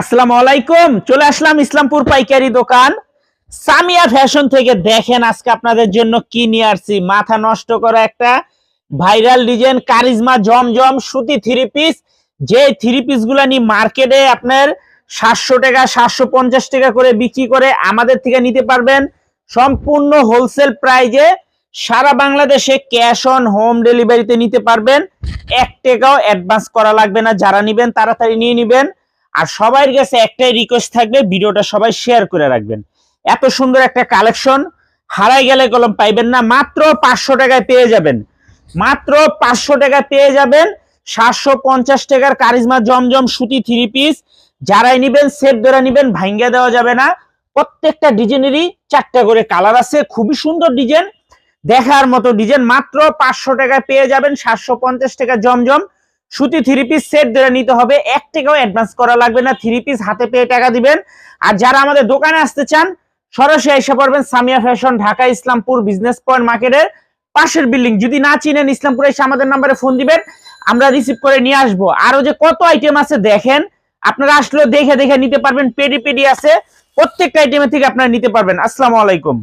আসসালামু আলাইকুম। চলে আসলাম ইসলামপুর পাইকারি দোকান সামিয়া ফ্যাশন থেকে। দেখেন আজকে আপনাদের জন্য কি নিয়ে আসছি। মাথা নষ্ট করা একটা ভাইরাল ডিজাইন কারিজমা জমজম সুতি থ্রি পিস। যে থ্রি পিস গুলা নিয়ে মার্কেটে আপনার 700 টাকা 750 টাকা করে বিক্রি করে, আমাদের থেকে নিতে পারবেন সম্পূর্ণ হোলসেল প্রাইজে। সারা বাংলাদেশে ক্যাশ অন হোম ডেলিভারিতে নিতে পারবেন। 1 টাকাও অ্যাডভান্স করা লাগবে না। যারা নিবেন তাড়াতাড়ি নিয়ে নিবেন। আর সবার কাছে একটাই রিকোয়েস্ট থাকবে, ভিডিওটা সবাই শেয়ার করে রাখবেন। এত সুন্দর একটা কালেকশন হারাই গেলে কলম পাইবেন না। মাত্র 500 টাকায় পেয়ে যাবেন। মাত্র 500 টাকায় পেয়ে যাবেন 750 টাকার কারিজমা জমজম সুতি থ্রি পিস। যারাই নিবেন সেট ধরে নিবেন, ভাঙ্গা দেওয়া যাবে না। প্রত্যেকটা ডিজাইনেরই 4টা করে কালার আছে। খুবই সুন্দর ডিজাইন, দেখার মতো ডিজাইন। মাত্র 500 টাকায় পেয়ে যাবেন 750 টাকা জমজম সুতি থ্রি পিস সেট ধরে নিতে হবে। 1 টাকাও অ্যাডভান্স করা লাগবে না। থ্রি পিস হাতে পেয়ে টাকা দিবেন। আর যারা আমাদের দোকানে আসতে চান সরাসরি এসে পড়বেন Samia fashion, Dhaka Islampur business point মার্কেটের পাশের বিল্ডিং। যদি না চিনেন ইসলামপুরে এসে আমাদের নম্বরে ফোন দিবেন, আমরা রিসিভ করে নিয়ে আসবো। আরো যে কত আইটেম আছে দেখেন, আপনারা আসলে দেখে দেখে নিতে পারবেন। পেডি পেডি আছে, প্রত্যেকটা আইটেমের থেকে আপনারা নিতে পারবেন। আসসালামু আলাইকুম।